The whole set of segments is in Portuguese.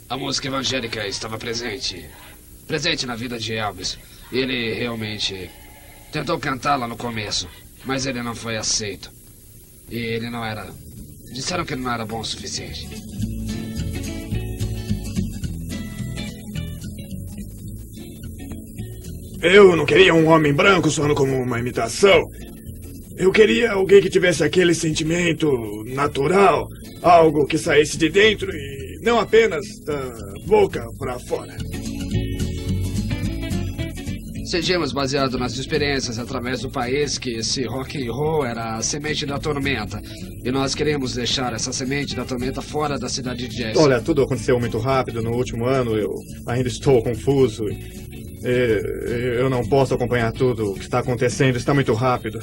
A música evangélica estava presente na vida de Elvis. Ele realmente tentou cantá-la no começo, mas ele não foi aceito. E ele não era... Disseram que ele não era bom o suficiente. Eu não queria um homem branco soando como uma imitação. Eu queria alguém que tivesse aquele sentimento natural, algo que saísse de dentro e não apenas da boca para fora. Sentimos baseado nas experiências através do país que esse rock and roll era a semente da tormenta. E nós queremos deixar essa semente da tormenta fora da cidade de Jesse. Olha, tudo aconteceu muito rápido no último ano. Eu ainda estou confuso. Eu não posso acompanhar tudo o que está acontecendo. Está muito rápido.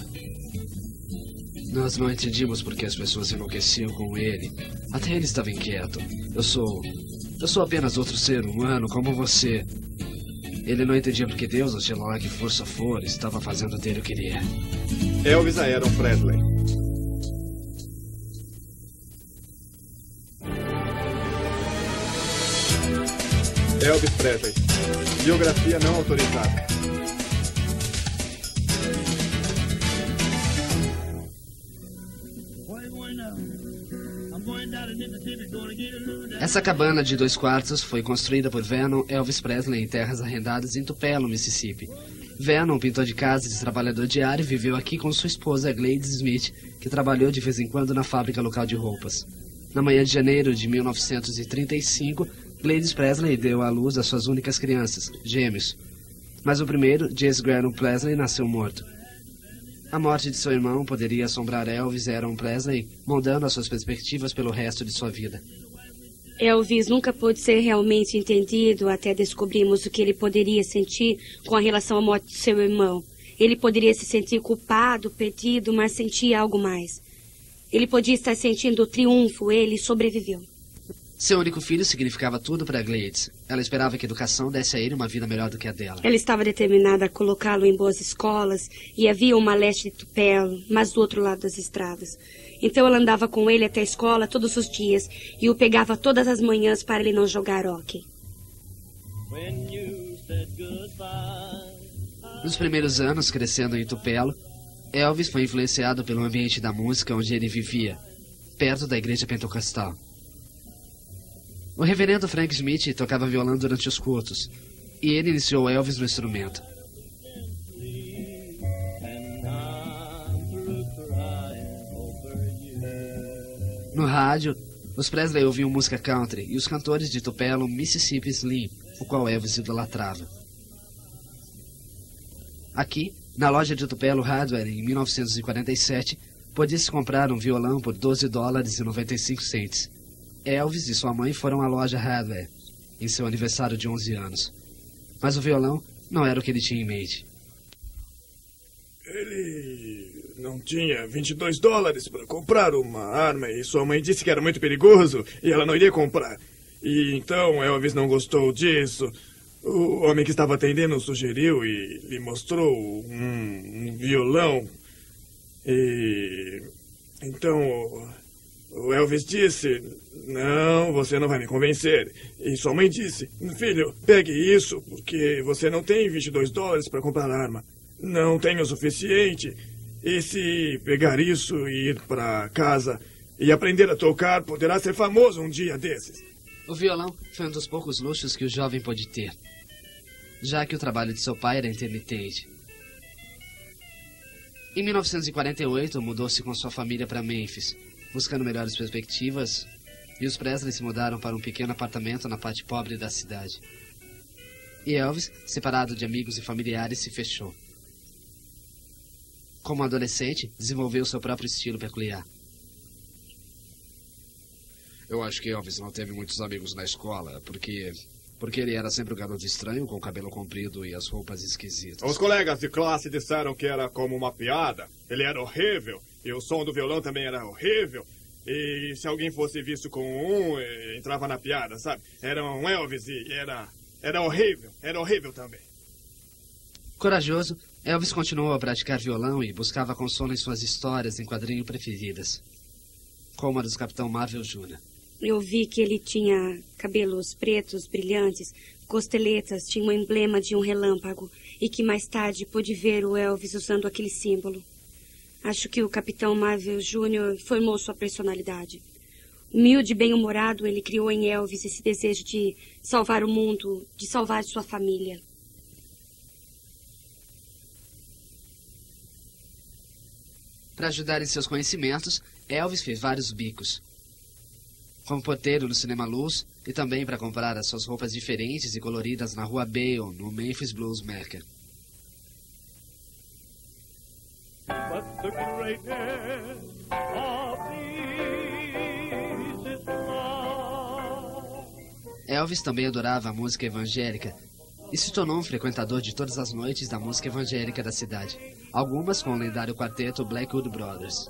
Nós não entendimos porque as pessoas enlouqueciam com ele. Até ele estava inquieto. Eu sou apenas outro ser humano como você. Ele não entendia porque Deus, ou seja lá que força for, estava fazendo dele o que queria. Elvis Aaron Presley. Elvis Presley. Biografia não autorizada. Essa cabana de 2 quartos foi construída por Vernon Elvis Presley em terras arrendadas em Tupelo, Mississippi. Vernon, pintor de casas e trabalhador diário, viveu aqui com sua esposa Gladys Smith, que trabalhou de vez em quando na fábrica local de roupas. Na manhã de janeiro de 1935, Gladys Presley deu à luz as suas únicas crianças, gêmeos. Mas o primeiro, Jesse Vernon Presley, nasceu morto. A morte de seu irmão poderia assombrar Elvis Aaron Presley, moldando as suas perspectivas pelo resto de sua vida. Elvis nunca pôde ser realmente entendido até descobrirmos o que ele poderia sentir com a relação à morte de seu irmão. Ele poderia se sentir culpado, perdido, mas sentia algo mais. Ele podia estar sentindo o triunfo, ele sobreviveu. Seu único filho significava tudo para Gladys. Ela esperava que a educação desse a ele uma vida melhor do que a dela. Ela estava determinada a colocá-lo em boas escolas e havia uma a leste de Tupelo, mas do outro lado das estradas. Então ela andava com ele até a escola todos os dias e o pegava todas as manhãs para ele não jogar hóquei. Nos primeiros anos, crescendo em Tupelo, Elvis foi influenciado pelo ambiente da música onde ele vivia, perto da igreja pentecostal. O reverendo Frank Smith tocava violão durante os cultos, e ele iniciou Elvis no instrumento. No rádio, os Presley ouviam música country e os cantores de Tupelo, Mississippi Slim, o qual Elvis idolatrava. Aqui, na loja de Tupelo Hardware, em 1947, podia-se comprar um violão por $12,95. Elvis e sua mãe foram à loja Hardware em seu aniversário de 11 anos. Mas o violão não era o que ele tinha em mente. Ele não tinha $22 para comprar uma arma e sua mãe disse que era muito perigoso e ela não iria comprar. E então Elvis não gostou disso. O homem que estava atendendo sugeriu e lhe mostrou um violão. E então o Elvis disse: "Não, você não vai me convencer." E sua mãe disse: "Filho, pegue isso, porque você não tem $22 para comprar arma. Não tenho o suficiente. E se pegar isso e ir para casa e aprender a tocar, poderá ser famoso um dia desses." O violão foi um dos poucos luxos que o jovem pôde ter, já que o trabalho de seu pai era intermitente. Em 1948, mudou-se com sua família para Memphis, buscando melhores perspectivas, e os Presley se mudaram para um pequeno apartamento na parte pobre da cidade. E Elvis, separado de amigos e familiares, se fechou. Como adolescente, desenvolveu seu próprio estilo peculiar. Eu acho que Elvis não teve muitos amigos na escola, porque ele era sempre o garoto estranho, com o cabelo comprido e as roupas esquisitas. Os colegas de classe disseram que era como uma piada. Ele era horrível. E o som do violão também era horrível. E se alguém fosse visto com entrava na piada, sabe? Era um Elvis e era horrível. Era horrível também. Corajoso, Elvis continuou a praticar violão e buscava consolo em suas histórias em quadrinho preferidas, como a dos Capitão Marvel Jr. Eu vi que ele tinha cabelos pretos, brilhantes, costeletas, tinha um emblema de um relâmpago e que mais tarde pude ver o Elvis usando aquele símbolo. Acho que o Capitão Marvel Jr. formou sua personalidade. Humilde e bem-humorado, ele criou em Elvis esse desejo de salvar o mundo, de salvar sua família. Para ajudar em seus conhecimentos, Elvis fez vários bicos. Como porteiro no Cinema Luz e também para comprar as suas roupas diferentes e coloridas na Rua Bale, no Memphis Blues Mecca. But the greatest of these is love. Elvis também adorava a música evangélica e se tornou um frequentador de todas as noites da música evangélica da cidade, algumas com o lendário quarteto Blackwood Brothers.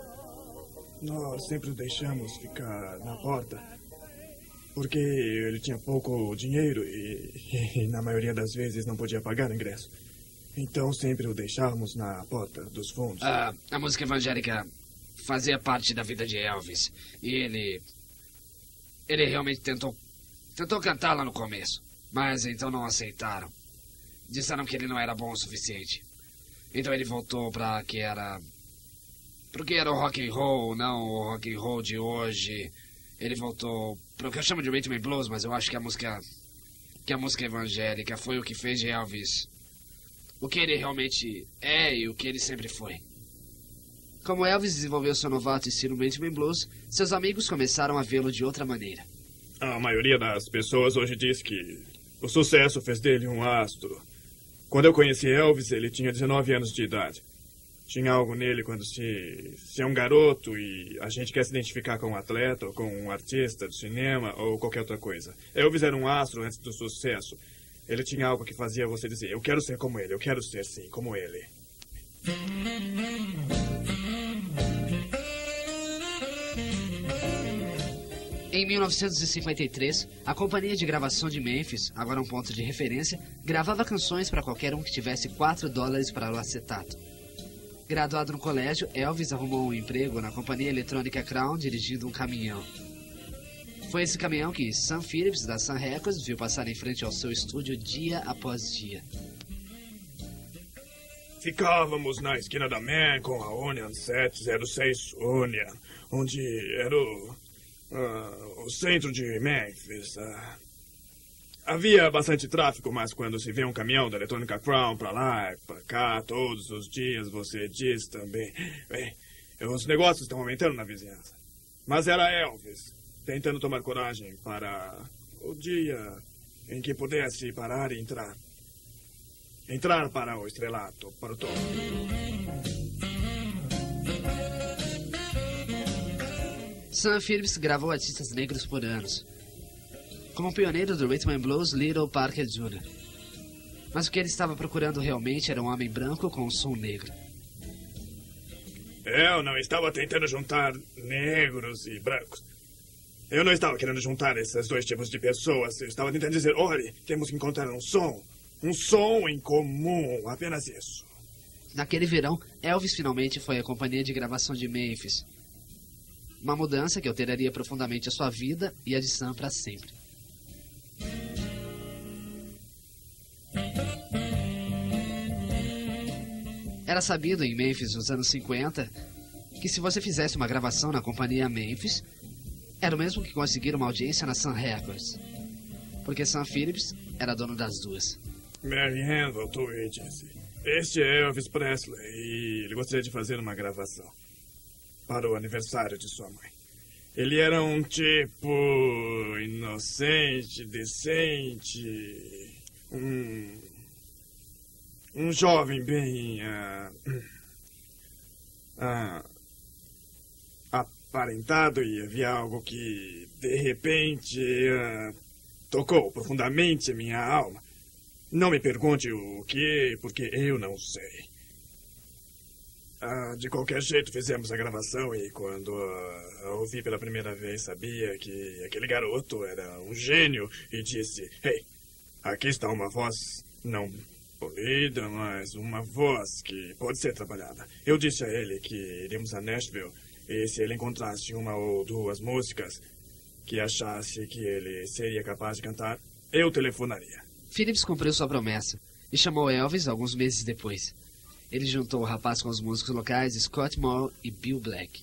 Nós sempre o deixamos ficar na porta, porque ele tinha pouco dinheiro e na maioria das vezes não podia pagar o ingresso. Então sempre o deixávamos na porta dos fundos. A música evangélica fazia parte da vida de Elvis. E ele realmente tentou cantar lá no começo. Mas então não aceitaram. Disseram que ele não era bom o suficiente. Então ele voltou para que era o rock and roll, não o rock and roll de hoje. Ele voltou para o que eu chamo de rhythm and blues, mas eu acho que a música evangélica foi o que fez de Elvis o que ele realmente é e o que ele sempre foi. Como Elvis desenvolveu seu novato estilo rhythm and blues, seus amigos começaram a vê-lo de outra maneira. A maioria das pessoas hoje diz que o sucesso fez dele um astro. Quando eu conheci Elvis, ele tinha 19 anos de idade. Tinha algo nele quando se é um garoto e a gente quer se identificar com um atleta ou com um artista do cinema ou qualquer outra coisa. Elvis era um astro antes do sucesso. Ele tinha algo que fazia você dizer, eu quero ser como ele, eu quero ser, sim, como ele. Em 1953, a companhia de gravação de Memphis, agora um ponto de referência, gravava canções para qualquer um que tivesse $4 para o acetato. Graduado no colégio, Elvis arrumou um emprego na companhia eletrônica Crown dirigindo um caminhão. Foi esse caminhão que Sam Phillips, da Sun Records, viu passar em frente ao seu estúdio dia após dia. Ficávamos na esquina da Man com a Union 706 Union, onde era o centro de Memphis. Havia bastante tráfego, mas quando se vê um caminhão da eletrônica Crown pra lá e pra cá, todos os dias, você diz também, bem, os negócios estão aumentando na vizinhança. Mas era Elvis, tentando tomar coragem para o dia em que pudesse parar e entrar. Entrar para o estrelato, para o topo. Sam Phillips gravou artistas negros por anos, como o pioneiro do rhythm and blues Little Parker Jr. Mas o que ele estava procurando realmente era um homem branco com um som negro. Eu não estava tentando juntar negros e brancos. Eu não estava querendo juntar esses dois tipos de pessoas. Eu estava tentando dizer, olha, temos que encontrar um som em comum, apenas isso. Naquele verão, Elvis finalmente foi à companhia de gravação de Memphis. Uma mudança que alteraria profundamente a sua vida e a de Sam para sempre. Era sabido em Memphis nos anos 50 que se você fizesse uma gravação na companhia Memphis, era o mesmo que conseguir uma audiência na Sun Records. Porque Sam Phillips era dono das duas. Mary Ann voltou e disse, este é Elvis Presley e ele gostaria de fazer uma gravação para o aniversário de sua mãe. Ele era um tipo inocente, decente, um jovem bem aparentado e havia algo que de repente tocou profundamente a minha alma. Não me pergunte o que, porque eu não sei. De qualquer jeito, fizemos a gravação e quando a ouvi pela primeira vez, sabia que aquele garoto era um gênio e disse, hey, aqui está uma voz não polida, mas uma voz que pode ser trabalhada. Eu disse a ele que iríamos a Nashville e se ele encontrasse uma ou duas músicas, que achasse que ele seria capaz de cantar, eu telefonaria. Phillips cumpriu sua promessa e chamou Elvis alguns meses depois. Ele juntou o rapaz com os músicos locais Scott Moore e Bill Black.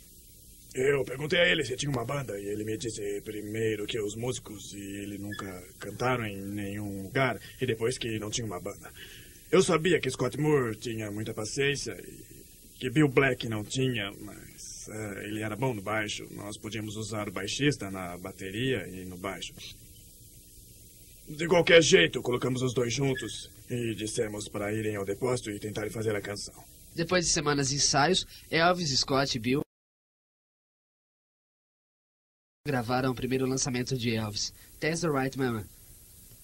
Eu perguntei a ele se tinha uma banda e ele me disse primeiro que os músicos e ele nunca cantaram em nenhum lugar e depois que não tinha uma banda. Eu sabia que Scott Moore tinha muita paciência e que Bill Black não tinha, mas ele era bom no baixo. Nós podíamos usar o baixista na bateria e no baixo. De qualquer jeito, colocamos os dois juntos e dissemos para irem ao depósito e tentarem fazer a canção. Depois de semanas de ensaios, Elvis, Scott e Bill gravaram o primeiro lançamento de Elvis, That's the Right Mama.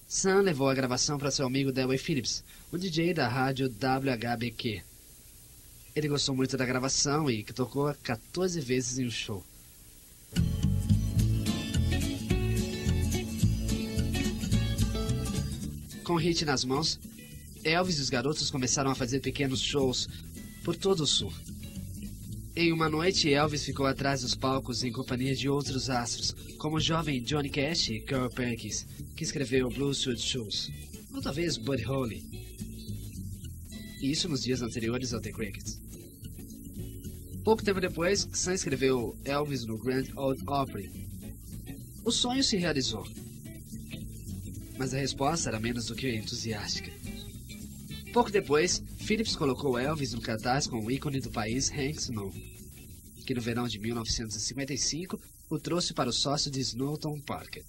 Sam levou a gravação para seu amigo Delway Phillips, o DJ da rádio WHBQ. Ele gostou muito da gravação e tocou 14 vezes em um show. Com o hit nas mãos, Elvis e os garotos começaram a fazer pequenos shows por todo o sul. Em uma noite, Elvis ficou atrás dos palcos em companhia de outros astros, como o jovem Johnny Cash e Carl Perkins, que escreveu Blue Suede Shoes, ou talvez Buddy Holly. E isso nos dias anteriores ao The Crickets. Pouco tempo depois, Sam escreveu Elvis no Grand Ole Opry. O sonho se realizou, mas a resposta era menos do que entusiástica. Pouco depois, Phillips colocou Elvis no cartaz com o ícone do país, Hank Snow, que no verão de 1955 o trouxe para o sócio de Snow, Tom Parker.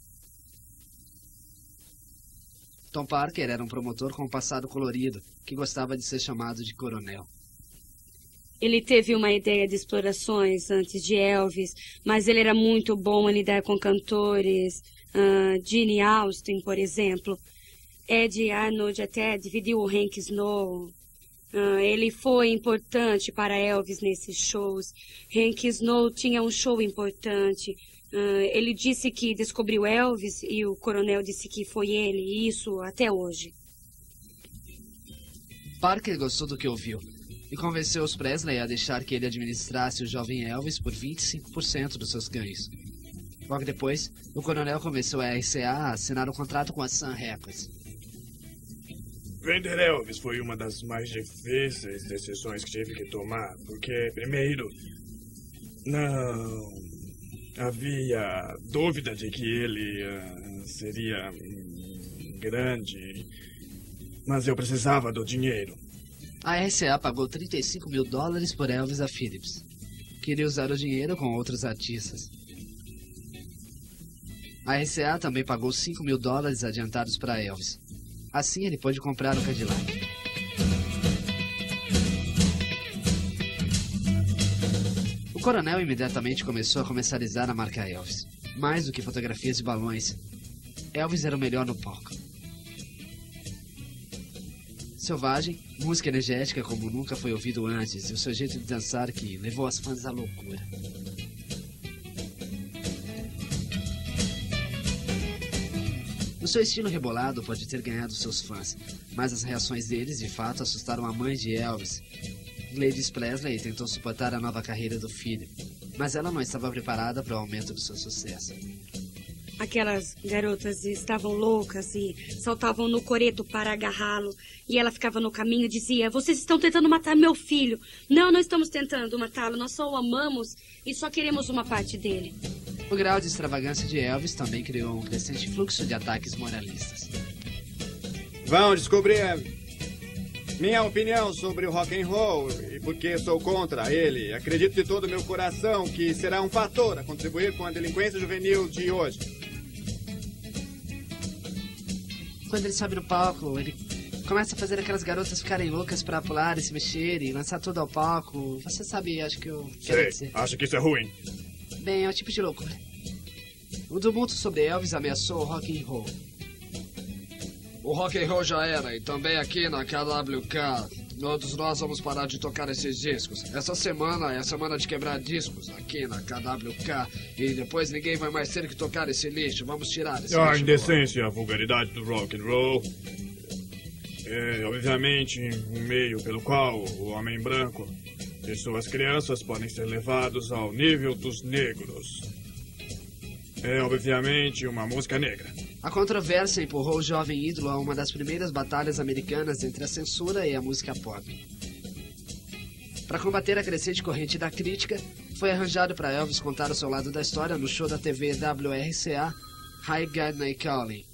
Tom Parker era um promotor com um passado colorido, que gostava de ser chamado de coronel. Ele teve uma ideia de explorações antes de Elvis, mas ele era muito bom em lidar com cantores. Gene Austin, por exemplo. Ed Arnold até dividiu o Hank Snow. Ele foi importante para Elvis nesses shows. Hank Snow tinha um show importante. Ele disse que descobriu Elvis e o coronel disse que foi ele, e isso até hoje. Parker gostou do que ouviu e convenceu os Presley a deixar que ele administrasse o jovem Elvis por 25% dos seus ganhos. Logo depois, o coronel convenceu a RCA a assinar um contrato com a Sun Records. Vender Elvis foi uma das mais difíceis decisões que tive que tomar, porque, primeiro, não havia dúvida de que ele seria grande, mas eu precisava do dinheiro. A RCA pagou $35 mil por Elvis a Phillips. Queria usar o dinheiro com outros artistas. A RCA também pagou $5 mil adiantados para Elvis. Assim ele pôde comprar o Cadillac. O coronel imediatamente começou a comercializar a marca Elvis. Mais do que fotografias de balões, Elvis era o melhor no palco. Selvagem, música energética como nunca foi ouvido antes e o seu jeito de dançar que levou as fãs à loucura. O seu estilo rebolado pode ter ganhado seus fãs, mas as reações deles de fato assustaram a mãe de Elvis. Gladys Presley tentou suportar a nova carreira do filho, mas ela não estava preparada para o aumento do seu sucesso. Aquelas garotas estavam loucas e saltavam no coreto para agarrá-lo. E ela ficava no caminho e dizia: vocês estão tentando matar meu filho. Não, não estamos tentando matá-lo, nós só o amamos e só queremos uma parte dele. O grau de extravagância de Elvis também criou um crescente fluxo de ataques moralistas. Vão descobrir minha opinião sobre o rock and roll e porque sou contra ele. Acredito de todo o meu coração que será um fator a contribuir com a delinquência juvenil de hoje. Quando ele sobe no palco, ele começa a fazer aquelas garotas ficarem loucas para pular e se mexer e lançar tudo ao palco. Você sabe, acho que eu quero dizer. Acho que isso é ruim. Bem, é o tipo de loucura. O tumulto sobre Elvis ameaçou o rock and roll. O rock and roll já era, e também aqui na KWK. Todos nós vamos parar de tocar esses discos. Essa semana é a semana de quebrar discos aqui na KWK. E depois ninguém vai mais ter que tocar esse lixo. Vamos tirar esse lixo. A indecência e a vulgaridade do rock and roll é, obviamente, um meio pelo qual o homem branco e suas crianças podem ser levados ao nível dos negros. é obviamente uma música negra. A controvérsia empurrou o jovem ídolo a uma das primeiras batalhas americanas entre a censura e a música pop. Para combater a crescente corrente da crítica, foi arranjado para Elvis contar o seu lado da história no show da TV WRCA, High God Night Calling.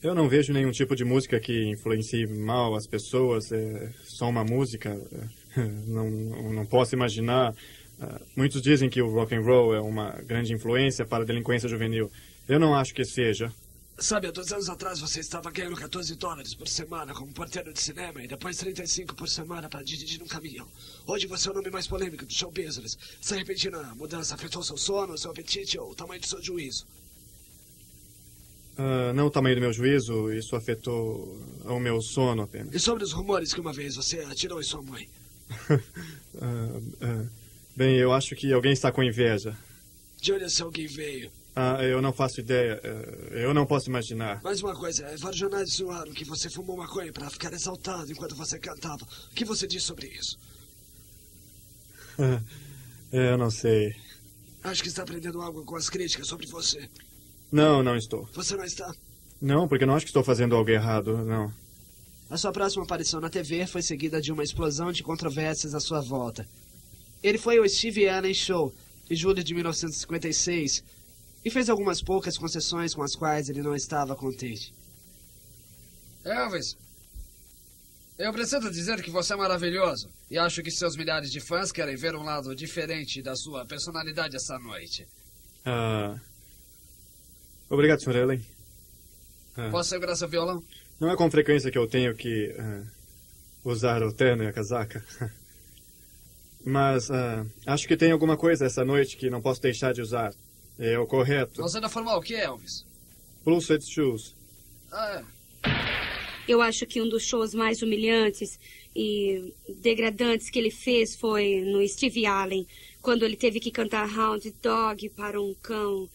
Eu não vejo nenhum tipo de música que influencie mal as pessoas. É só uma música. Não posso imaginar. Muitos dizem que o rock and roll é uma grande influência para a delinquência juvenil. Eu não acho que seja. Sabe, há 2 anos atrás você estava ganhando $14 por semana como porteiro de cinema e depois 35 por semana para dirigir um caminhão. Hoje você é o nome mais polêmico do show business. Essa repentina mudança afetou seu sono, seu apetite ou o tamanho do seu juízo? Não o tamanho do meu juízo, isso afetou o meu sono apenas. E sobre os rumores que uma vez você atirou em sua mãe? Bem, eu acho que alguém está com inveja. De onde esse alguém veio? Eu não faço ideia. Eu não posso imaginar. Mais uma coisa, vários jornais zoaram que você fumou maconha para ficar exaltado enquanto você cantava. O que você diz sobre isso? Eu não sei. Acho que está aprendendo algo com as críticas sobre você. Não estou. Você não está? Não, porque não acho que estou fazendo algo errado, não. A sua próxima aparição na TV foi seguida de uma explosão de controvérsias à sua volta. Ele foi ao Steve Allen Show, em julho de 1956, e fez algumas poucas concessões com as quais ele não estava contente. Elvis, eu preciso dizer que você é maravilhoso, e acho que seus milhares de fãs querem ver um lado diferente da sua personalidade essa noite. Obrigado, Sr. Allen. Posso segurar seu violão? Não é com frequência que eu tenho que usar o terno e a casaca. Mas acho que tem alguma coisa essa noite que não posso deixar de usar. É o correto. Você não formou o que, Elvis? Blue Suede Shoes. Eu acho que um dos shows mais humilhantes e degradantes que ele fez foi no Steve Allen, quando ele teve que cantar Hound Dog para um cão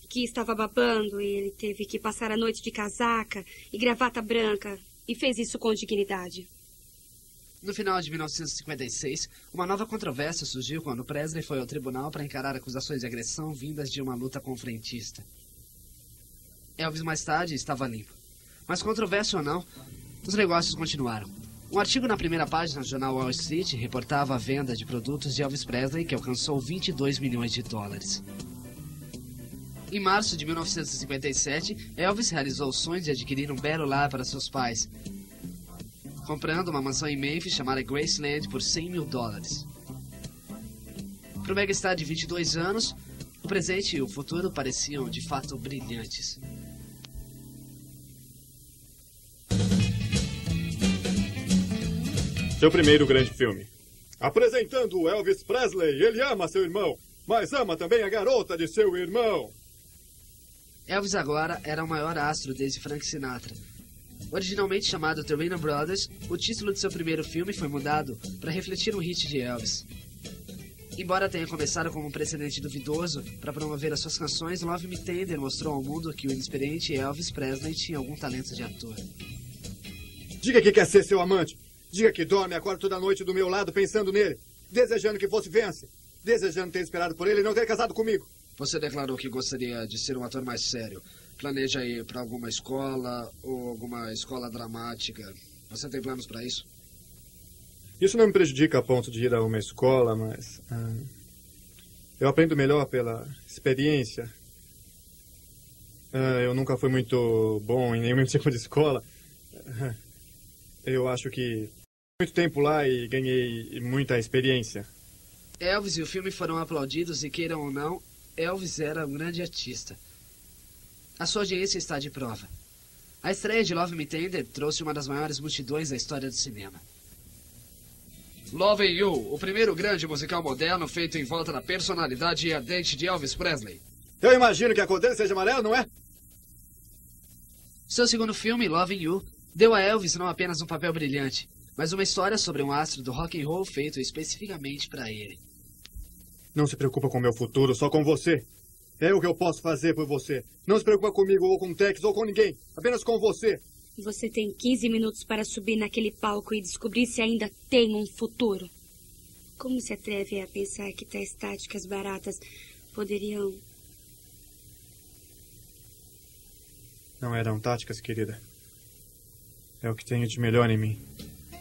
que estava babando, e ele teve que passar a noite de casaca e gravata branca, e fez isso com dignidade. No final de 1956, uma nova controvérsia surgiu quando Presley foi ao tribunal para encarar acusações de agressão vindas de uma luta com o frentista. Elvis mais tarde estava limpo. Mas controvérsia ou não, os negócios continuaram. Um artigo na primeira página do jornal Wall Street reportava a venda de produtos de Elvis Presley que alcançou $22 milhões. Em março de 1957, Elvis realizou o sonho de adquirir um belo lar para seus pais, comprando uma mansão em Memphis chamada Graceland por $100 mil. Para o megastar de 22 anos, o presente e o futuro pareciam de fato brilhantes. Seu primeiro grande filme. Apresentando Elvis Presley. Ele ama seu irmão, mas ama também a garota de seu irmão. Elvis agora era o maior astro desde Frank Sinatra. Originalmente chamado The Rayner Brothers, o título de seu primeiro filme foi mudado para refletir um hit de Elvis. Embora tenha começado como um precedente duvidoso para promover as suas canções, Love Me Tender mostrou ao mundo que o inexperiente Elvis Presley tinha algum talento de ator. Diga que quer ser seu amante. Diga que dorme e acorda toda noite do meu lado pensando nele, desejando que fosse Vance, desejando ter esperado por ele e não ter casado comigo. Você declarou que gostaria de ser um ator mais sério. Planeja ir para alguma escola ou alguma escola dramática. Você tem planos para isso? Isso não me prejudica a ponto de ir a uma escola, mas eu aprendo melhor pela experiência. Eu nunca fui muito bom em nenhum tipo de escola. Eu acho que muito tempo lá e ganhei muita experiência. Elvis e o filme foram aplaudidos e, queiram ou não, Elvis era um grande artista. A sua audiência está de prova. A estreia de Love Me Tender trouxe uma das maiores multidões da história do cinema. Lovin' You, o primeiro grande musical moderno feito em volta da personalidade ardente de Elvis Presley. Eu imagino que a cor dele seja amarela, não é? Seu segundo filme, Lovin' You, deu a Elvis não apenas um papel brilhante, mas uma história sobre um astro do rock and roll feito especificamente para ele. Não se preocupa com o meu futuro, só com você. É o que eu posso fazer por você. Não se preocupa comigo, ou com o Tex, ou com ninguém. Apenas com você. Você tem 15 minutos para subir naquele palco e descobrir se ainda tem um futuro. Como se atreve a pensar que tais táticas baratas poderiam Não eram táticas, querida. É o que tenho de melhor em mim.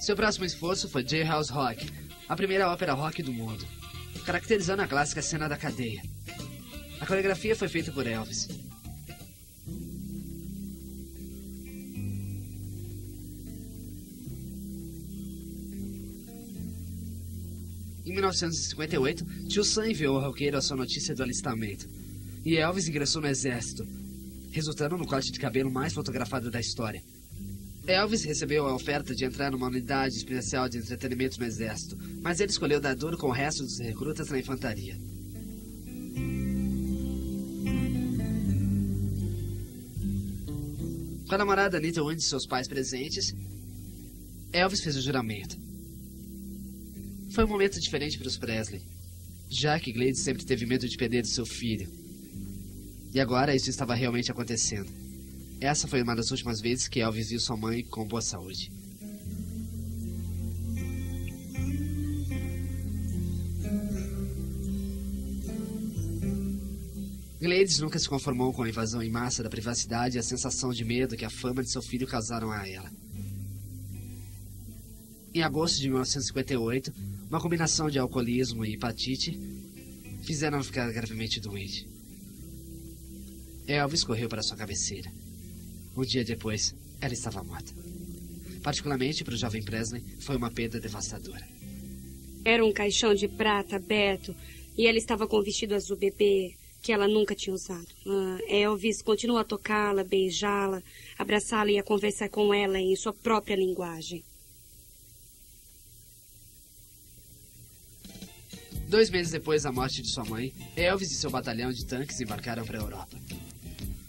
Seu próximo esforço foi Jailhouse Rock, a primeira ópera rock do mundo, caracterizando a clássica cena da cadeia. A coreografia foi feita por Elvis. Em 1958, tio Sam enviou ao roqueiro a sua notícia do alistamento, e Elvis ingressou no exército, resultando no corte de cabelo mais fotografado da história. Elvis recebeu a oferta de entrar numa unidade especial de entretenimento no exército, mas ele escolheu dar duro com o resto dos recrutas na infantaria. Com a namorada Anita Wynne e seus pais presentes, Elvis fez o juramento. Foi um momento diferente para os Presley, já que Gladys sempre teve medo de perder seu filho. E agora isso estava realmente acontecendo. Essa foi uma das últimas vezes que Elvis viu sua mãe com boa saúde. Gladys nunca se conformou com a invasão em massa da privacidade e a sensação de medo que a fama de seu filho causaram a ela. Em agosto de 1958, uma combinação de alcoolismo e hepatite fizeram-no ficar gravemente doente. Elvis correu para sua cabeceira. Um dia depois, ela estava morta. Particularmente para o jovem Presley, foi uma perda devastadora. Era um caixão de prata aberto e ela estava com um vestido azul bebê que ela nunca tinha usado. Elvis continuou a tocá-la, beijá-la, abraçá-la e a conversar com ela em sua própria linguagem. 2 meses depois da morte de sua mãe, Elvis e seu batalhão de tanques embarcaram para a Europa.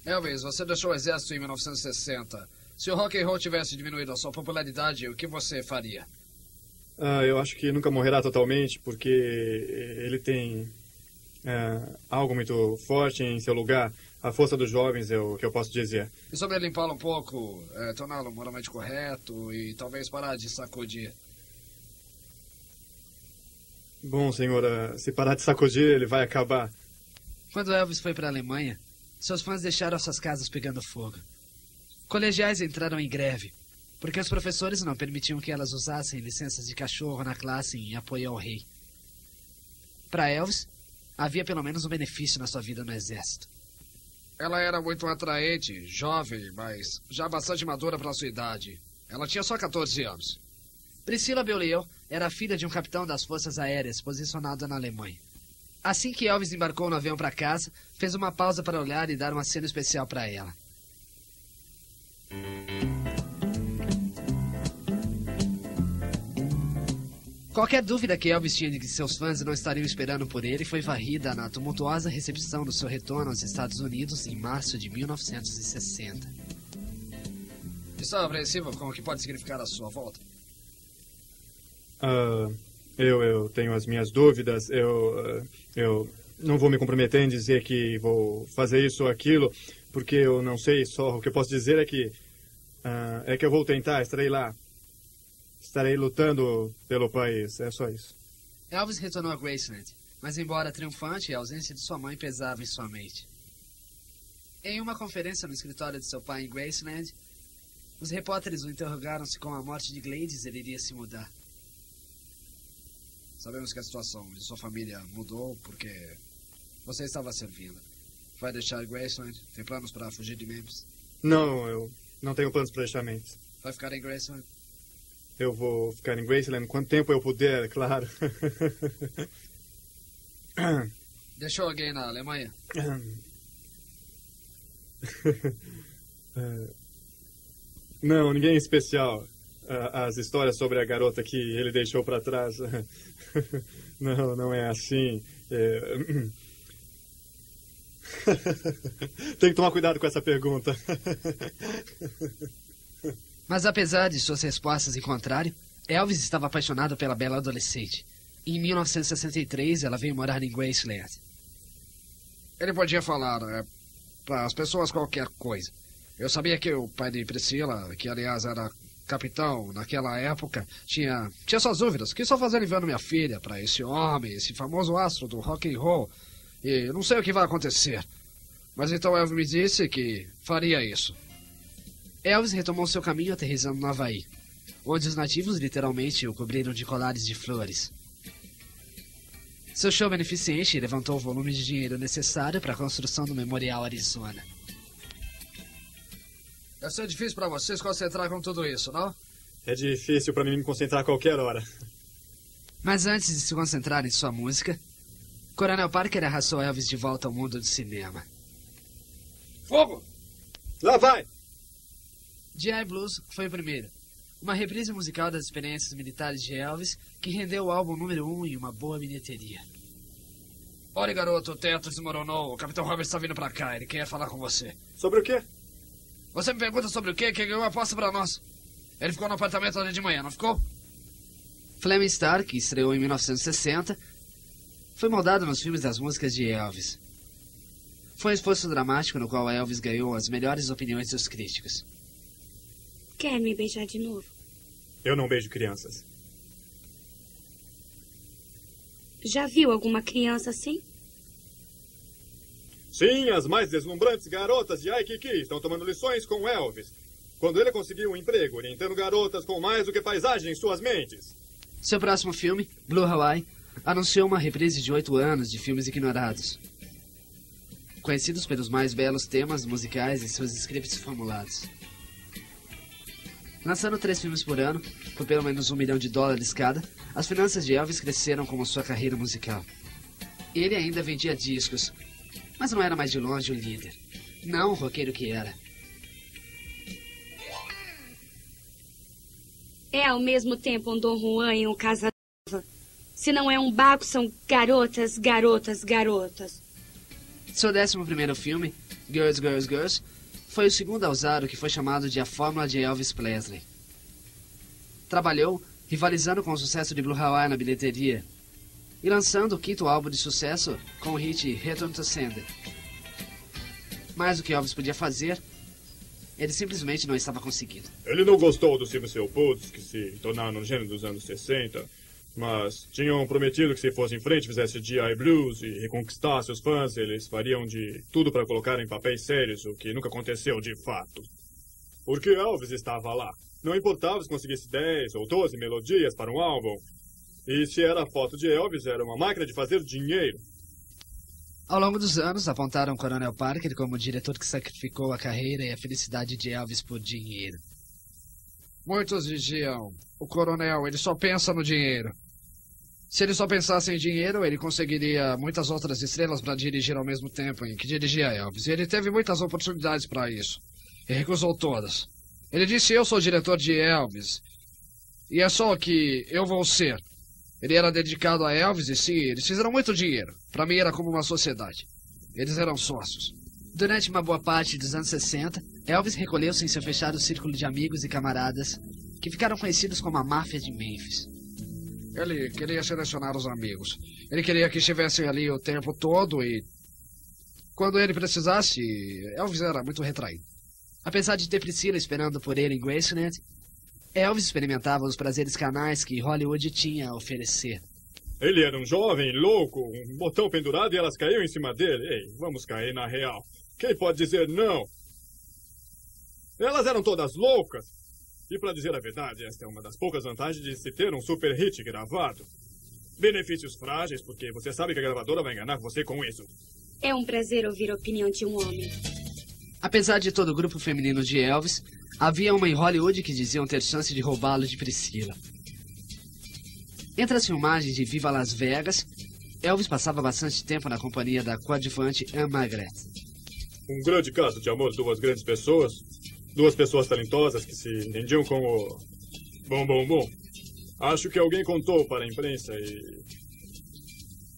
Elvis, você deixou o exército em 1960. Se o rock and roll tivesse diminuído a sua popularidade, o que você faria? Eu acho que nunca morrerá totalmente, porque ele tem algo muito forte em seu lugar. A força dos jovens é o que eu posso dizer. E sobre limpá-lo um pouco, torná-lo moralmente correto e talvez parar de sacudir? Bom, senhora, se parar de sacudir, ele vai acabar. Quando Elvis foi para a Alemanha, seus fãs deixaram suas casas pegando fogo. Colegiais entraram em greve, porque os professores não permitiam que elas usassem licenças de cachorro na classe em apoio ao rei. Para Elvis, havia pelo menos um benefício na sua vida no exército. Ela era muito atraente, jovem, mas já bastante madura para sua idade. Ela tinha só 14 anos. Priscila Beaulieu era filha de um capitão das forças aéreas posicionado na Alemanha. Assim que Elvis embarcou no avião para casa, fez uma pausa para olhar e dar uma cena especial para ela. Qualquer dúvida que Elvis tinha de que seus fãs não estariam esperando por ele foi varrida na tumultuosa recepção do seu retorno aos Estados Unidos em março de 1960. Está apreensivo com o que pode significar a sua volta? Eu tenho as minhas dúvidas. Eu não vou me comprometer em dizer que vou fazer isso ou aquilo, porque eu não sei. Só o que eu posso dizer é que eu vou tentar. Estarei lá. Estarei lutando pelo país. É só isso. Elvis retornou a Graceland, mas embora triunfante, a ausência de sua mãe pesava em sua mente. Em uma conferência no escritório de seu pai em Graceland, os repórteres o interrogaram se com a morte de Gladys ele iria se mudar. Sabemos que a situação de sua família mudou porque você estava servindo. Vai deixar Graceland? Tem planos para fugir de Memphis? Não, eu não tenho planos para deixar Memphis. Vai ficar em Graceland? Eu vou ficar em Graceland quanto tempo eu puder, claro. Deixou alguém na Alemanha? Não, ninguém especial. As histórias sobre a garota que ele deixou para trás. Não é assim. Tem que tomar cuidado com essa pergunta. Mas apesar de suas respostas em contrário, Elvis estava apaixonado pela bela adolescente. Em 1963, ela veio morar em Graceland. Ele podia falar para as pessoas qualquer coisa. Eu sabia que o pai de Priscila, que aliás era capitão naquela época, tinha suas dúvidas. Que só fazer levando minha filha para esse homem, esse famoso astro do rock and roll, e não sei o que vai acontecer. Mas então Elvis me disse que faria isso. Elvis retomou seu caminho aterrissando no Havaí, onde os nativos literalmente o cobriram de colares de flores. Seu show beneficente levantou o volume de dinheiro necessário para a construção do Memorial Arizona. Deve ser difícil para você se concentrar com tudo isso, não? É difícil para mim me concentrar a qualquer hora. Mas antes de se concentrar em sua música, Coronel Parker arrastou Elvis de volta ao mundo do cinema. Fogo! Lá vai! G.I. Blues foi o primeiro. Uma reprise musical das experiências militares de Elvis que rendeu o álbum número 1 e uma boa bilheteria. Olha, garoto, o teto desmoronou. O Capitão Roberts está vindo para cá. Ele quer falar com você. Sobre o quê? Você me pergunta sobre o quê? Quem ganhou a aposta para nós? Ele ficou no apartamento ali de manhã, não ficou? Flaming Star, que estreou em 1960, foi moldado nos filmes das músicas de Elvis. Foi um esforço dramático no qual Elvis ganhou as melhores opiniões dos críticos. Quer me beijar de novo? Eu não beijo crianças. Já viu alguma criança assim? Sim, as mais deslumbrantes garotas de Aikiki estão tomando lições com Elvis. Quando ele conseguiu um emprego, orientando garotas com mais do que paisagem em suas mentes. Seu próximo filme, Blue Hawaii, anunciou uma reprise de 8 anos de filmes ignorados, conhecidos pelos mais belos temas musicais e seus scripts formulados. Lançando 3 filmes por ano, por pelo menos $1 milhão cada, as finanças de Elvis cresceram como sua carreira musical. Ele ainda vendia discos, mas não era mais de longe o líder. Não o roqueiro que era. É ao mesmo tempo um Dom Juan e um Casanova. Se não é um barco, são garotas, garotas, garotas. Seu 11º filme, Girls, Girls, Girls, foi o segundo a usar o que foi chamado de a fórmula de Elvis Presley. Trabalhou rivalizando com o sucesso de Blue Hawaii na bilheteria e lançando o 5º álbum de sucesso com o hit Return to Sender. Mais do que Elvis podia fazer, ele simplesmente não estava conseguindo. Ele não gostou dos filmes felpudos que se tornaram no gênero dos anos 60, mas tinham prometido que se fosse em frente, fizesse G.I. Blues e reconquistasse os fãs, eles fariam de tudo para colocar em papéis sérios, o que nunca aconteceu de fato. Porque Elvis estava lá. Não importava se conseguisse 10 ou 12 melodias para um álbum. E se era a foto de Elvis, era uma máquina de fazer dinheiro. Ao longo dos anos, apontaram Coronel Parker como o diretor que sacrificou a carreira e a felicidade de Elvis por dinheiro. Muitos diziam, o coronel, ele só pensa no dinheiro. Se ele só pensasse em dinheiro, ele conseguiria muitas outras estrelas para dirigir ao mesmo tempo em que dirigia Elvis. E ele teve muitas oportunidades para isso. E recusou todas. Ele disse, eu sou o diretor de Elvis. E é só o que eu vou ser. Ele era dedicado a Elvis e sim, eles fizeram muito dinheiro. Para mim era como uma sociedade. Eles eram sócios. Durante uma boa parte dos anos 60, Elvis recolheu-se em seu fechado círculo de amigos e camaradas, que ficaram conhecidos como a máfia de Memphis. Ele queria selecionar os amigos. Ele queria que estivessem ali o tempo todo e... quando ele precisasse, Elvis era muito retraído. Apesar de ter Priscila esperando por ele em Graceland, Elvis experimentava os prazeres canais que Hollywood tinha a oferecer. Ele era um jovem louco, um botão pendurado e elas caíam em cima dele. Ei, vamos cair na real. Quem pode dizer não? Elas eram todas loucas. E para dizer a verdade, esta é uma das poucas vantagens de se ter um super hit gravado. Benefícios frágeis, porque você sabe que a gravadora vai enganar você com isso. É um prazer ouvir a opinião de um homem. Apesar de todo o grupo feminino de Elvis, havia uma em Hollywood que diziam ter chance de roubá-lo de Priscila. Entre as filmagens de Viva Las Vegas, Elvis passava bastante tempo na companhia da coadjuvante Anne Margaret. Um grande caso de amor de duas grandes pessoas. Duas pessoas talentosas que se entendiam com o... Bom. Acho que alguém contou para a imprensa e...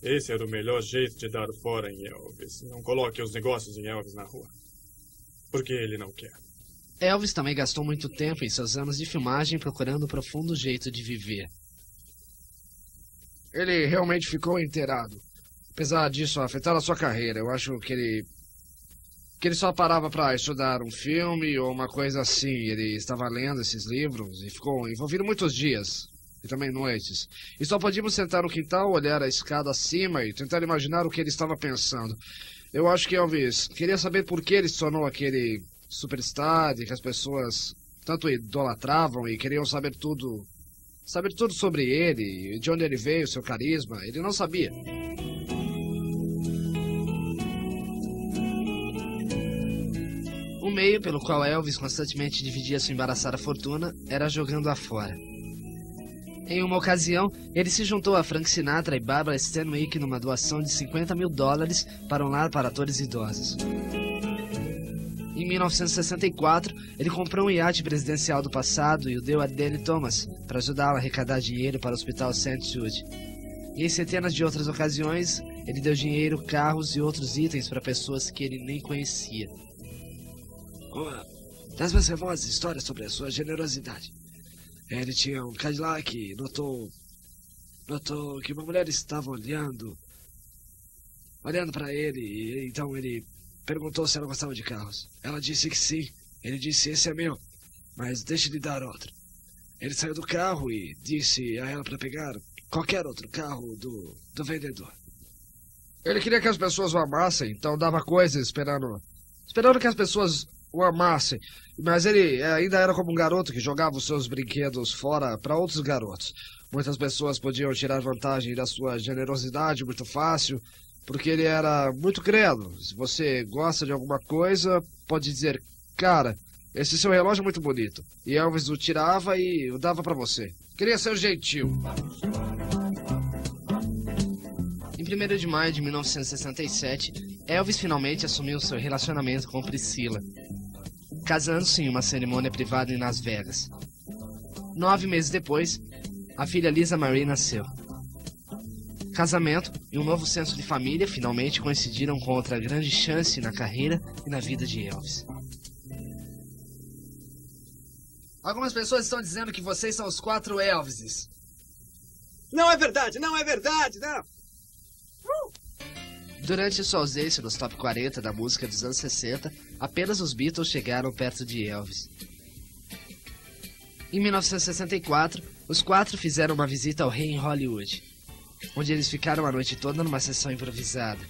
esse era o melhor jeito de dar fora em Elvis. Não coloque os negócios em Elvis na rua. Porque ele não quer. Elvis também gastou muito tempo em seus anos de filmagem procurando um profundo jeito de viver. Ele realmente ficou inteirado. Apesar disso afetar a sua carreira, eu acho que ele só parava para estudar um filme ou uma coisa assim. Ele estava lendo esses livros e ficou envolvido muitos dias e também noites. E só podíamos sentar no quintal, olhar a escada acima e tentar imaginar o que ele estava pensando. Eu acho que Elvis queria saber por que ele se tornou aquele superstar e que as pessoas tanto idolatravam e queriam saber tudo sobre ele, de onde ele veio, seu carisma. Ele não sabia. O meio pelo qual Elvis constantemente dividia sua embaraçada fortuna era jogando-a fora. Em uma ocasião, ele se juntou a Frank Sinatra e Barbara Stanwyck numa doação de $50 mil para um lar para atores idosos. Em 1964, ele comprou um iate presidencial do passado e o deu a Danny Thomas para ajudá-la a arrecadar dinheiro para o Hospital St. Jude. E em centenas de outras ocasiões, ele deu dinheiro, carros e outros itens para pessoas que ele nem conhecia. Uma das mais famosas histórias sobre a sua generosidade. Ele tinha um Cadillac e notou que uma mulher estava olhando para ele, e então ele perguntou se ela gostava de carros. Ela disse que sim. Ele disse: esse é meu, mas deixe-lhe dar outro. Ele saiu do carro e disse a ela para pegar qualquer outro carro do vendedor. Ele queria que as pessoas o amassem, então dava coisas esperando que as pessoas o amassem. Mas ele ainda era como um garoto que jogava os seus brinquedos fora para outros garotos. Muitas pessoas podiam tirar vantagem da sua generosidade muito fácil, porque ele era muito crédulo. Se você gosta de alguma coisa, pode dizer: cara, esse seu relógio é muito bonito. E Elvis o tirava e o dava para você. Queria ser gentil. Em 1º de maio de 1967, Elvis finalmente assumiu seu relacionamento com Priscilla, casando-se em uma cerimônia privada em Las Vegas. 9 meses depois, a filha Lisa Marie nasceu. Casamento e um novo senso de família finalmente coincidiram com outra grande chance na carreira e na vida de Elvis. Algumas pessoas estão dizendo que vocês são os 4 Elvises. Não é verdade, não! Durante sua ausência nos top 40 da música dos anos 60, apenas os Beatles chegaram perto de Elvis. Em 1964, os 4 fizeram uma visita ao rei em Hollywood, onde eles ficaram a noite toda numa sessão improvisada.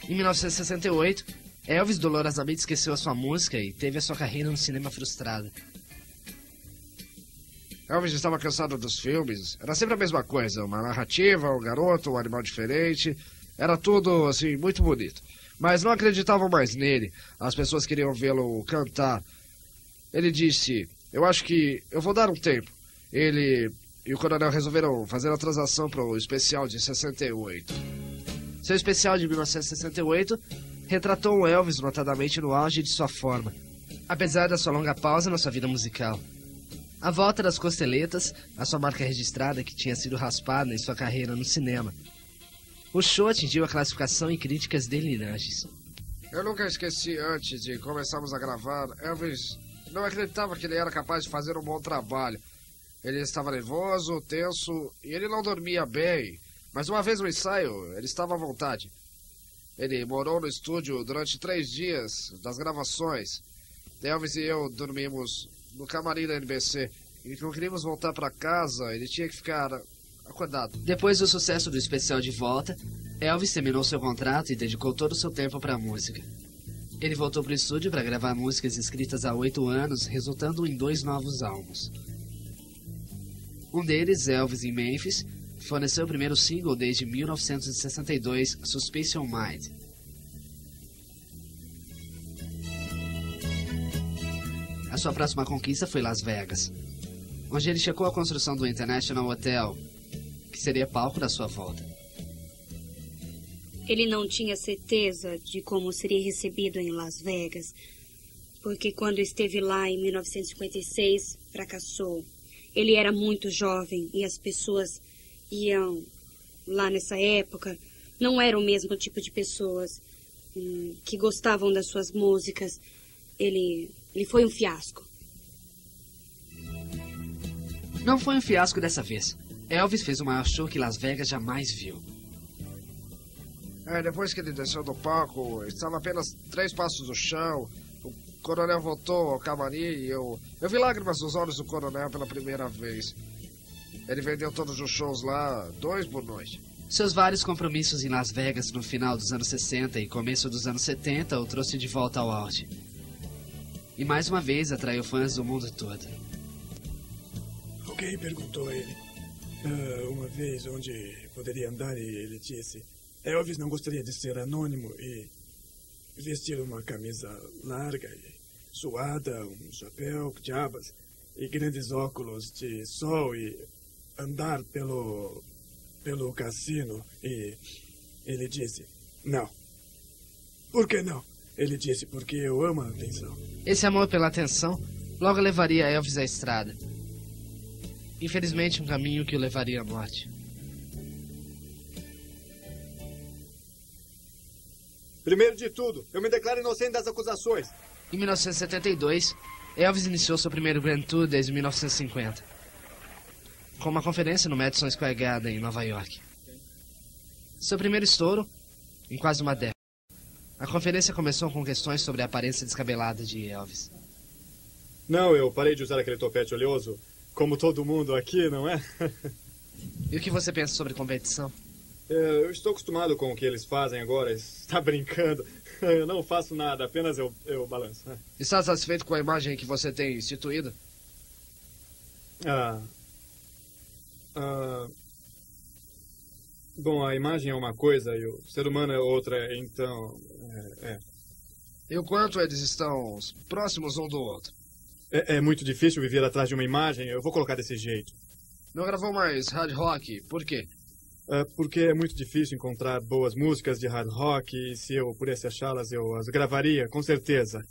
Em 1968, Elvis dolorosamente esqueceu a sua música e teve a sua carreira no cinema frustrada. Elvis estava cansado dos filmes. Era sempre a mesma coisa. Uma narrativa, um garoto, um animal diferente. Era tudo, assim, muito bonito. Mas não acreditavam mais nele. As pessoas queriam vê-lo cantar. Ele disse: eu acho que eu vou dar um tempo. Ele e o coronel resolveram fazer a transação para o especial de 68. Seu especial de 1968 retratou o Elvis notadamente no auge de sua forma, apesar da sua longa pausa na sua vida musical. A volta das costeletas, a sua marca registrada que tinha sido raspada em sua carreira no cinema. O show atingiu a classificação e críticas delirantes. Eu nunca esqueci antes de começarmos a gravar. Elvis não acreditava que ele era capaz de fazer um bom trabalho. Ele estava nervoso, tenso e ele não dormia bem. Mas uma vez no ensaio, ele estava à vontade. Ele morou no estúdio durante 3 dias das gravações. Elvis e eu dormimos no camarim da NBC. E quando queríamos voltar para casa, ele tinha que ficar acordado. Depois do sucesso do especial de volta, Elvis terminou seu contrato e dedicou todo o seu tempo para a música. Ele voltou para o estúdio para gravar músicas escritas há 8 anos, resultando em 2 novos álbuns. Um deles, Elvis em Memphis, forneceu o primeiro single desde 1962, Suspicion Mind. A sua próxima conquista foi Las Vegas, onde ele checou a construção do International Hotel, que seria palco da sua volta. Ele não tinha certeza de como seria recebido em Las Vegas, porque quando esteve lá em 1956, fracassou. Ele era muito jovem e as pessoas iam lá nessa época. Não era o mesmo tipo de pessoas que gostavam das suas músicas. Ele foi um fiasco. Não foi um fiasco dessa vez. Elvis fez o maior show que Las Vegas jamais viu. Depois que ele desceu do palco, estava apenas 3 passos do chão. O coronel voltou ao camarim e eu vi lágrimas nos olhos do coronel pela primeira vez. Ele vendeu todos os shows lá, 2 por noite. Seus vários compromissos em Las Vegas no final dos anos 60 e começo dos anos 70 o trouxe de volta ao auge. E mais uma vez atraiu fãs do mundo todo. Alguém perguntou a ele uma vez onde poderia andar e ele disse: Elvis não gostaria de ser anônimo e vestir uma camisa larga e suada, um chapéu de abas e grandes óculos de sol e andar pelo cassino. E ele disse: não. Por que não? Ele disse: porque eu amo a atenção. Esse amor pela atenção logo levaria Elvis à estrada. Infelizmente, um caminho que o levaria à morte. Primeiro de tudo, eu me declaro inocente das acusações. Em 1972, Elvis iniciou seu primeiro Grand Tour desde 1950, com uma conferência no Madison Square Garden, em Nova York. Seu primeiro estouro em quase uma década. A conferência começou com questões sobre a aparência descabelada de Elvis. Não, eu parei de usar aquele topete oleoso, como todo mundo aqui, não é? E o que você pensa sobre competição? Eu estou acostumado com o que eles fazem agora. Está brincando. Eu não faço nada, apenas eu balanço. Está satisfeito com a imagem que você tem instituído? Bom, a imagem é uma coisa e o ser humano é outra, então... E o quanto eles estão próximos um do outro? É muito difícil viver atrás de uma imagem, eu vou colocar desse jeito. Não gravou mais hard rock, por quê? Porque é muito difícil encontrar boas músicas de hard rock e se eu pudesse achá-las, eu as gravaria, com certeza.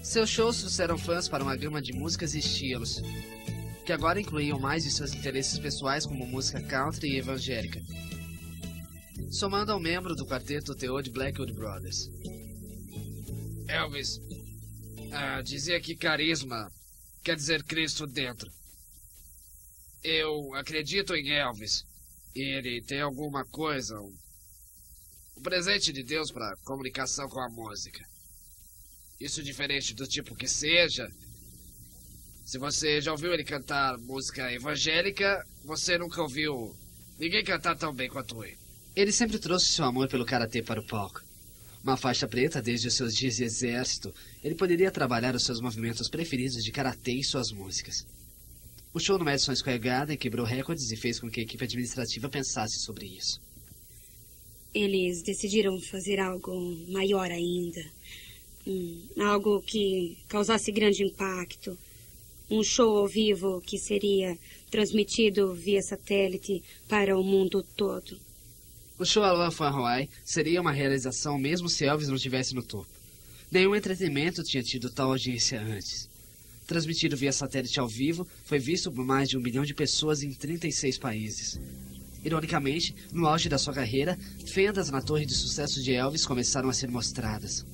Seus shows trouxeram fãs para uma gama de músicas e estilos, que agora incluíam mais de seus interesses pessoais como música country e evangélica, somando ao membro do quarteto Theo de Blackwood Brothers. Elvis dizia que carisma quer dizer Cristo dentro. Eu acredito em Elvis. Ele tem alguma coisa, um presente de Deus para comunicação com a música. Isso diferente do tipo que seja. Se você já ouviu ele cantar música evangélica, você nunca ouviu ninguém cantar tão bem quanto ele. Ele sempre trouxe seu amor pelo karatê para o palco. Uma faixa preta desde os seus dias de exército, ele poderia trabalhar os seus movimentos preferidos de karatê em suas músicas. O show no Madison Square Garden quebrou recordes e fez com que a equipe administrativa pensasse sobre isso. Eles decidiram fazer algo maior ainda. Algo que causasse grande impacto. Um show ao vivo que seria transmitido via satélite para o mundo todo. O show Alone from Hawaii seria uma realização mesmo se Elvis não estivesse no topo. Nenhum entretenimento tinha tido tal audiência antes. Transmitido via satélite ao vivo, foi visto por mais de 1 milhão de pessoas em 36 países. Ironicamente, no auge da sua carreira, fendas na torre de sucesso de Elvis começaram a ser mostradas.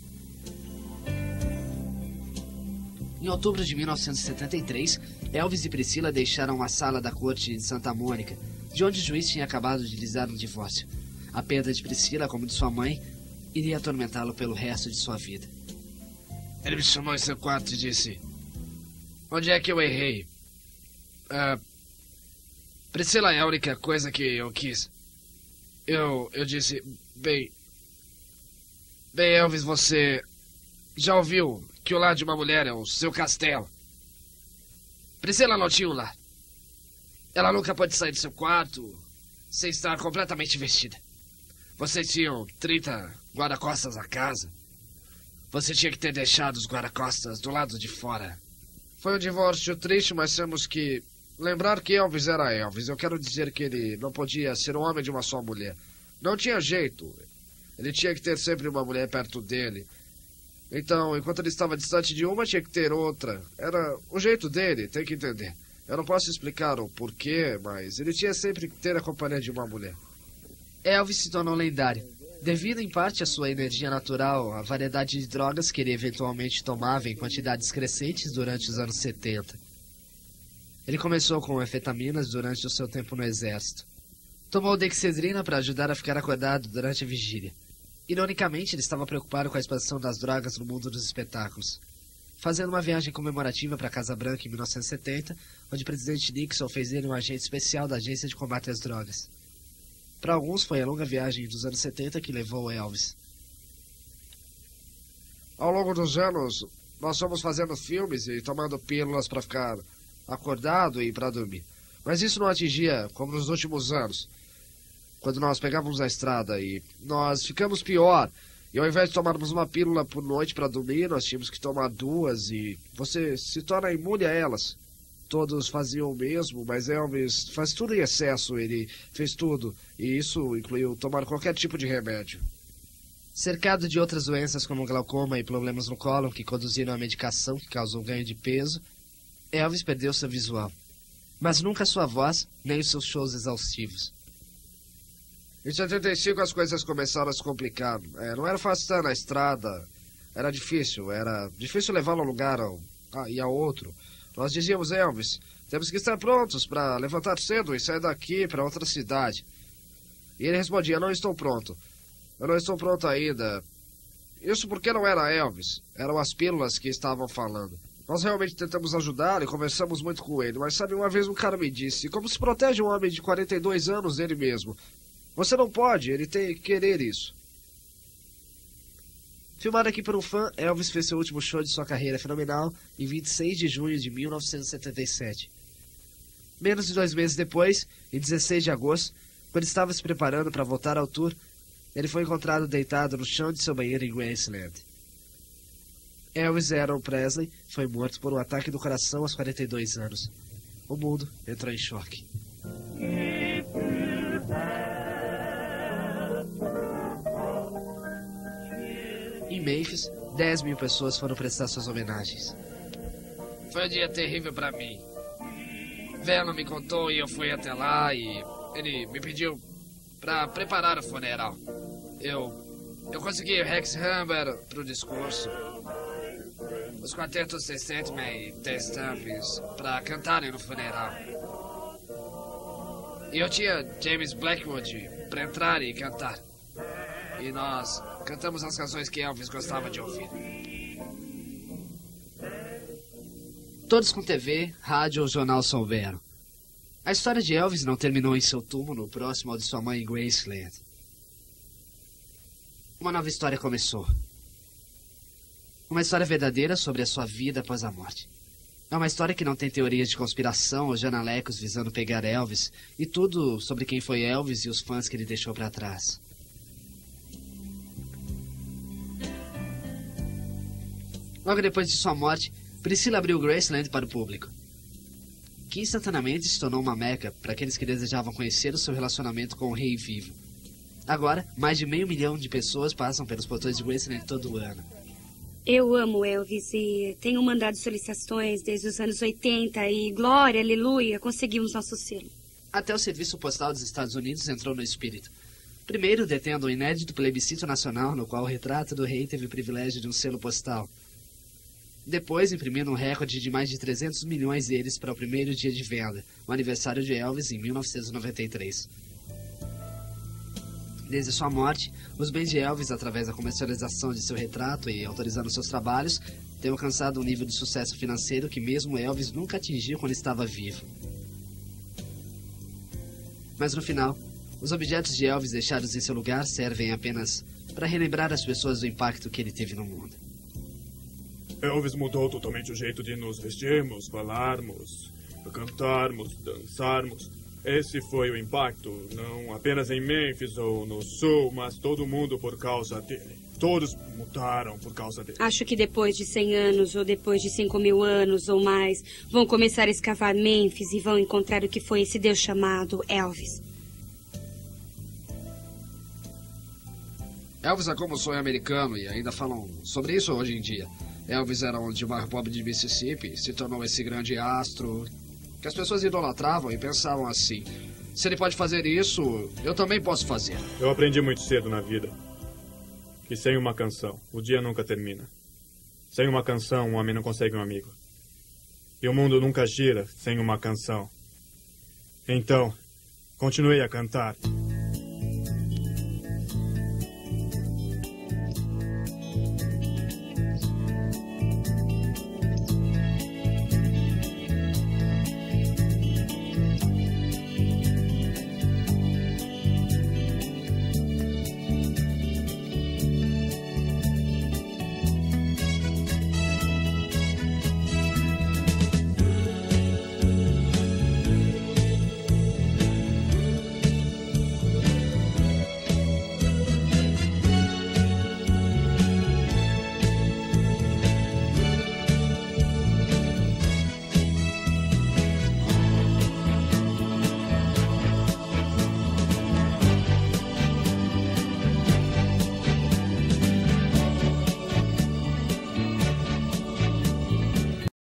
Em outubro de 1973, Elvis e Priscila deixaram a sala da corte de Santa Mônica, de onde o juiz tinha acabado de lhes dar um divórcio. A perda de Priscila, como de sua mãe, iria atormentá-lo pelo resto de sua vida. Ele me chamou em seu quarto e disse: onde é que eu errei? Priscila é a única coisa que eu quis. Eu disse, bem, Elvis, você já ouviu que o lar de uma mulher é o seu castelo? Priscila não tinha um lar. Ela nunca pôde sair do seu quarto sem estar completamente vestida. Você tinha 30 guarda-costas na casa. Você tinha que ter deixado os guarda-costas do lado de fora. Foi um divórcio triste, mas temos que lembrar que Elvis era Elvis. Eu quero dizer que ele não podia ser um homem de uma só mulher. Não tinha jeito. Ele tinha que ter sempre uma mulher perto dele. Então, enquanto ele estava distante de uma, tinha que ter outra. Era o jeito dele, tem que entender. Eu não posso explicar o porquê, mas ele tinha sempre que ter a companhia de uma mulher. Elvis se tornou lendário, devido em parte à sua energia natural, à variedade de drogas que ele eventualmente tomava em quantidades crescentes durante os anos 70. Ele começou com anfetaminas durante o seu tempo no exército. Tomou dexedrina para ajudar a ficar acordado durante a vigília. Ironicamente, ele estava preocupado com a expansão das drogas no mundo dos espetáculos. Fazendo uma viagem comemorativa para a Casa Branca em 1970, onde o presidente Nixon fez dele um agente especial da Agência de Combate às Drogas. Para alguns, foi a longa viagem dos anos 70 que levou Elvis. Ao longo dos anos, Nós fomos fazendo filmes e tomando pílulas para ficar acordado e para dormir. Mas isso não atingia como nos últimos anos, quando nós pegávamos a estrada e nós ficamos pior. E ao invés de tomarmos uma pílula por noite para dormir, nós tínhamos que tomar 2 e você se torna imune a elas. Todos faziam o mesmo, mas Elvis faz tudo em excesso, ele fez tudo. E isso incluiu tomar qualquer tipo de remédio. Cercado de outras doenças como glaucoma e problemas no cólon que conduziram à medicação que causou ganho de peso, Elvis perdeu seu visual. Mas nunca sua voz, nem os seus shows exaustivos. Em 75 as coisas começaram a se complicar. Não era fácil estar na estrada. Era difícil levá-lo a um lugar e a outro. Nós dizíamos, Elvis, temos que estar prontos para levantar cedo e sair daqui para outra cidade. E ele respondia, não estou pronto. Eu não estou pronto ainda. Isso porque não era Elvis. Eram as pílulas que estavam falando. Nós realmente tentamos ajudar e conversamos muito com ele. Mas sabe, uma vez um cara me disse, como se protege um homem de 42 anos dele mesmo? Você não pode, ele tem que querer isso. Filmado aqui por um fã, Elvis fez seu último show de sua carreira fenomenal em 26 de junho de 1977. Menos de 2 meses depois, em 16 de agosto, quando estava se preparando para voltar ao tour, ele foi encontrado deitado no chão de seu banheiro em Graceland. Elvis Aaron Presley foi morto por um ataque do coração aos 42 anos. O mundo entrou em choque. Em Memphis, 10 mil pessoas foram prestar suas homenagens. Foi um dia terrível pra mim. Venom me contou e eu fui até lá e ele me pediu pra preparar o funeral. Eu consegui o Rex Humber pro discurso, os quartetos The Statman e The Stamps pra cantarem no funeral. E eu tinha James Blackwood pra entrar e cantar. E nós cantamos as canções que Elvis gostava de ouvir. Todos com TV, rádio ou jornal souberam. A história de Elvis não terminou em seu túmulo próximo ao de sua mãe em Graceland. Uma nova história começou. Uma história verdadeira sobre a sua vida após a morte. É uma história que não tem teorias de conspiração ou janalecos visando pegar Elvis, e tudo sobre quem foi Elvis e os fãs que ele deixou para trás. Logo depois de sua morte, Priscilla abriu Graceland para o público, que instantaneamente se tornou uma meca para aqueles que desejavam conhecer o seu relacionamento com o rei vivo. Agora, mais de 500 mil de pessoas passam pelos portões de Graceland todo ano. Eu amo Elvis e tenho mandado solicitações desde os anos 80 e, glória, aleluia, conseguimos nosso selo. Até o Serviço Postal dos Estados Unidos entrou no espírito. Primeiro, detendo um inédito plebiscito nacional no qual o retrato do rei teve o privilégio de um selo postal. Depois, imprimindo um recorde de mais de 300 milhões deles para o primeiro dia de venda, o aniversário de Elvis em 1993. Desde sua morte, os bens de Elvis, através da comercialização de seu retrato e autorizando seus trabalhos, têm alcançado um nível de sucesso financeiro que mesmo Elvis nunca atingiu quando estava vivo. Mas no final, os objetos de Elvis deixados em seu lugar servem apenas para relembrar as pessoas do impacto que ele teve no mundo. Elvis mudou totalmente o jeito de nos vestirmos, falarmos, cantarmos, dançarmos. Esse foi o impacto, não apenas em Memphis ou no Sul, mas todo mundo por causa dele. Todos mudaram por causa dele. Acho que depois de 100 anos, ou depois de 5.000 anos ou mais, vão começar a escavar Memphis e vão encontrar o que foi esse Deus chamado Elvis. Elvis é como o sonho americano e ainda falam sobre isso hoje em dia. Elvis era um de um bairro pobre de Mississippi, se tornou esse grande astro que as pessoas idolatravam e pensavam assim: se ele pode fazer isso, eu também posso fazer. Eu aprendi muito cedo na vida que sem uma canção, o dia nunca termina. Sem uma canção, um homem não consegue um amigo. E o mundo nunca gira sem uma canção. Então, continuei a cantar.